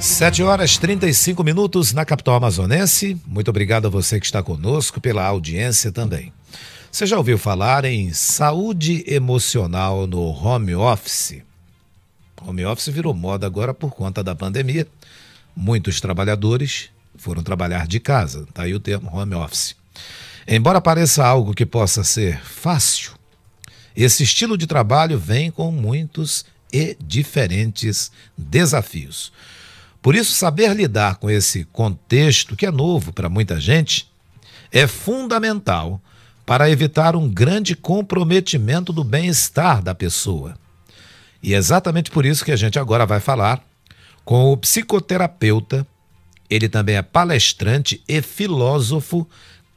7h35 na capital amazonense. Muito obrigado a você que está conosco pela audiência também. Você já ouviu falar em saúde emocional no home office? Home office virou moda agora por conta da pandemia. Muitos trabalhadores foram trabalhar de casa, tá aí o termo home office. Embora pareça algo que possa ser fácil, esse estilo de trabalho vem com muitos e diferentes desafios. Por isso, saber lidar com esse contexto, que é novo para muita gente, é fundamental para evitar um grande comprometimento do bem-estar da pessoa. E é exatamente por isso que a gente agora vai falar com o psicoterapeuta, ele também é palestrante e filósofo,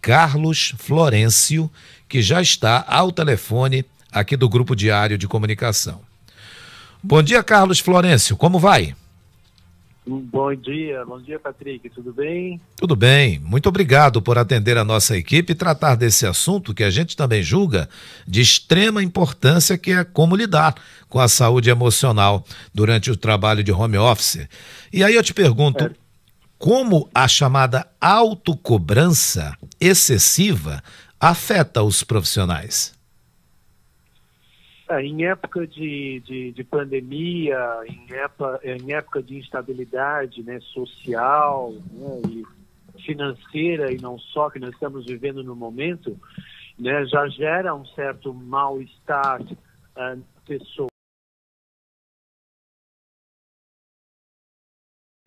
Carlos Florencio, que já está ao telefone aqui do Grupo Diário de Comunicação. Bom dia, Carlos Florencio, como vai? Bom dia, Patrick, tudo bem? Tudo bem, muito obrigado por atender a nossa equipe e tratar desse assunto que a gente também julga de extrema importância, que é como lidar com a saúde emocional durante o trabalho de home office. E aí eu te pergunto, como a chamada autocobrança excessiva afeta os profissionais? Em época de pandemia, em época de instabilidade, né, social, né, e financeira e não só, que nós estamos vivendo no momento, né, já gera um certo mal-estar na pessoa.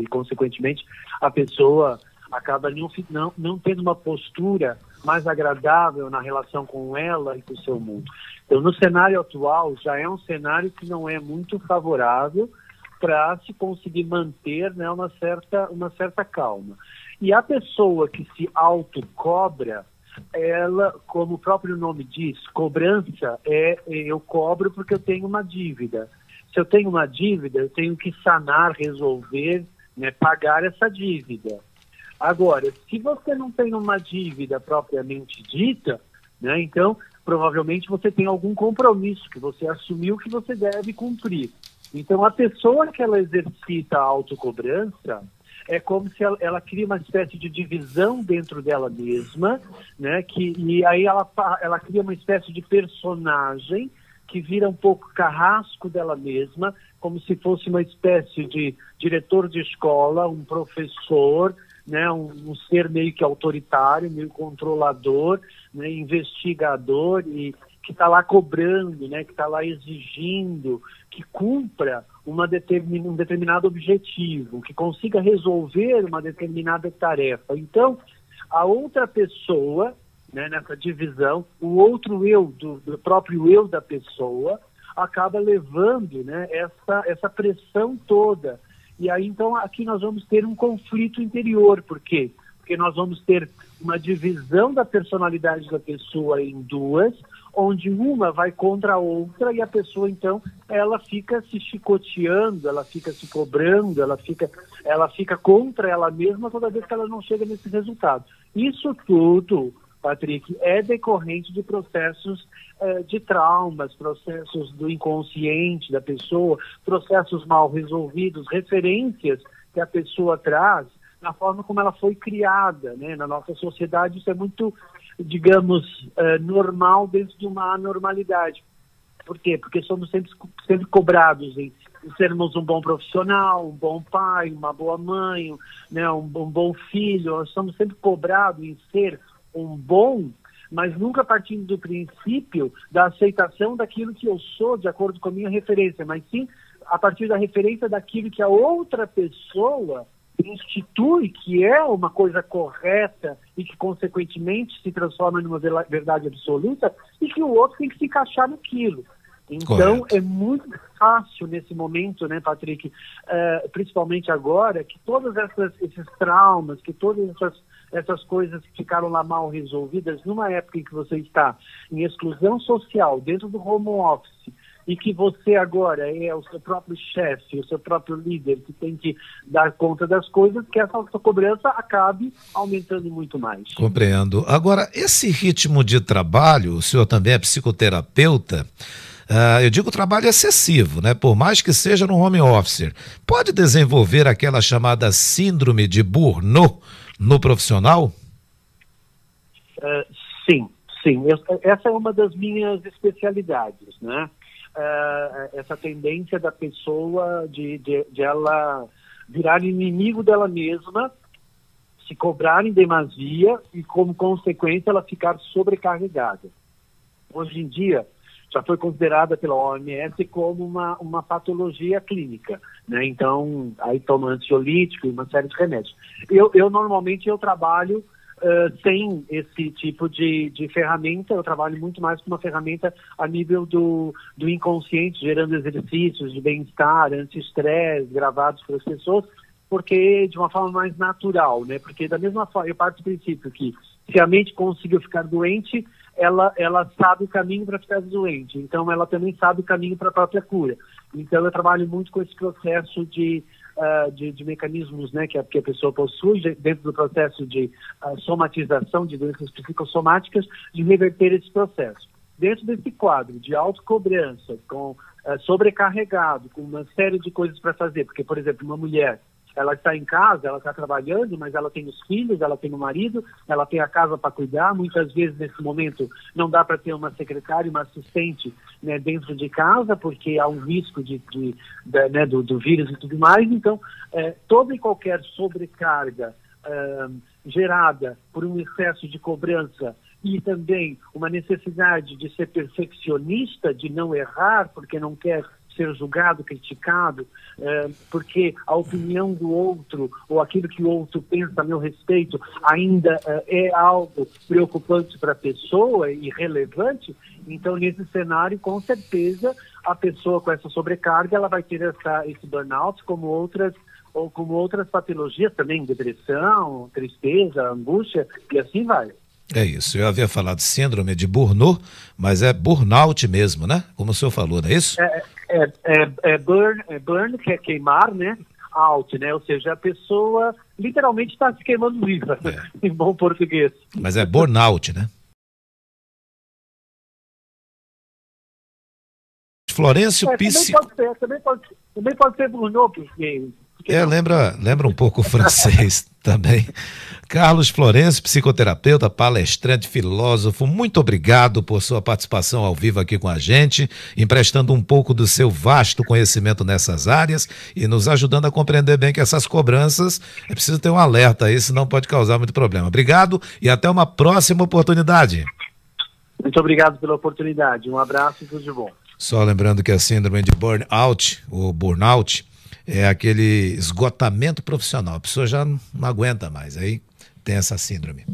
E, consequentemente, a pessoa acaba não tendo uma postura mais agradável na relação com ela e com o seu mundo. Então, no cenário atual, já é um cenário que não é muito favorável para se conseguir manter, né, uma certa calma. E a pessoa que se autocobra, ela, como o próprio nome diz, cobrança eu cobro porque eu tenho uma dívida. Se eu tenho uma dívida, eu tenho que sanar, resolver, né, pagar essa dívida. Agora, se você não tem uma dívida propriamente dita, né, então provavelmente você tem algum compromisso que você assumiu que você deve cumprir. Então, a pessoa que ela exercita a autocobrança é como se ela cria uma espécie de divisão dentro dela mesma, né, e aí ela cria uma espécie de personagem que vira um pouco carrasco dela mesma, como se fosse uma espécie de diretor de escola, um professor, né, um ser meio que autoritário, meio controlador, né, investigador, e que está lá cobrando, né, que está lá exigindo que cumpra um determinado objetivo, que consiga resolver uma determinada tarefa. Então, a outra pessoa, né, nessa divisão, o outro eu, do próprio eu da pessoa, acaba levando, né, essa pressão toda. E aí, então, aqui nós vamos ter um conflito interior. Por quê? Porque nós vamos ter uma divisão da personalidade da pessoa em duas, onde uma vai contra a outra e a pessoa, então, ela fica se chicoteando, ela fica se cobrando, ela fica contra ela mesma toda vez que ela não chega nesse resultado. Isso tudo, Patrick, é decorrente de processos de traumas, processos do inconsciente da pessoa, processos mal resolvidos, referências que a pessoa traz na forma como ela foi criada, né? Na nossa sociedade isso é muito, digamos, normal dentro de uma anormalidade. Por quê? Porque somos sempre cobrados em sermos um bom profissional, um bom pai, uma boa mãe, né? um bom filho. Nós somos sempre cobrados em ser um bom, mas nunca partindo do princípio da aceitação daquilo que eu sou de acordo com a minha referência, mas sim a partir da referência daquilo que a outra pessoa institui que é uma coisa correta e que, consequentemente, se transforma numa verdade absoluta e que o outro tem que se encaixar naquilo. Então, correto. É muito fácil nesse momento, né, Patrick, principalmente agora, que todos esses traumas, que todas essas coisas que ficaram lá mal resolvidas, numa época em que você está em exclusão social, dentro do home office, e que você agora é o seu próprio chefe, o seu próprio líder, que tem que dar conta das coisas, que essa cobrança acabe aumentando muito mais. Compreendo. Agora, esse ritmo de trabalho, o senhor também é psicoterapeuta, eu digo trabalho excessivo, né? Por mais que seja no home office, pode desenvolver aquela chamada síndrome de Burnout no profissional? Sim. Essa é uma das minhas especialidades, né? Essa tendência da pessoa de ela virar inimigo dela mesma, se cobrar em demasia e, como consequência, ela ficar sobrecarregada. Hoje em dia, já foi considerada pela OMS como uma patologia clínica, né? Então, aí toma ansiolítico e uma série de remédios. Normalmente, eu trabalho sem esse tipo de ferramenta. Eu trabalho muito mais com uma ferramenta a nível do inconsciente, gerando exercícios de bem-estar, anti-estresse, gravados pelas pessoas, porque de uma forma mais natural, né? Porque da mesma forma, eu parto do princípio que se a mente conseguiu ficar doente, ela sabe o caminho para ficar doente. Então, ela também sabe o caminho para a própria cura. Então, eu trabalho muito com esse processo de mecanismos, né, que a pessoa possui dentro do processo de somatização de doenças psicossomáticas, de reverter esse processo. Dentro desse quadro de autocobrança, com sobrecarregado, com uma série de coisas para fazer, porque, por exemplo, uma mulher, ela está em casa, ela está trabalhando, mas ela tem os filhos, ela tem o marido, ela tem a casa para cuidar. Muitas vezes, nesse momento, não dá para ter uma secretária, uma assistente, né, dentro de casa, porque há um risco né, do vírus e tudo mais. Então, toda e qualquer sobrecarga gerada por um excesso de cobrança e também uma necessidade de ser perfeccionista, de não errar, porque não quer ser julgado, criticado, porque a opinião do outro ou aquilo que o outro pensa a meu respeito ainda é algo preocupante para a pessoa e relevante. Então, nesse cenário, com certeza, a pessoa com essa sobrecarga, ela vai ter esse burnout como outras patologias também, depressão, tristeza, angústia, e assim vai. É isso, eu havia falado síndrome de Burnout, mas é burnout mesmo, né? Como o senhor falou, não é isso? Burn, que é queimar, né? Out, né? Ou seja, a pessoa literalmente está se queimando viva, em bom português. Mas é burnout, né? Florencio também pode ser Burnout, porque lembra um pouco o francês também. Carlos Florencio, psicoterapeuta, palestrante, filósofo, muito obrigado por sua participação ao vivo aqui com a gente, emprestando um pouco do seu vasto conhecimento nessas áreas e nos ajudando a compreender bem que essas cobranças é preciso ter um alerta aí, senão pode causar muito problema. Obrigado e até uma próxima oportunidade. Muito obrigado pela oportunidade. Um abraço e tudo de bom. Só lembrando que a síndrome de burnout, ou burnout, é aquele esgotamento profissional. A pessoa já não aguenta mais, aí tem essa síndrome.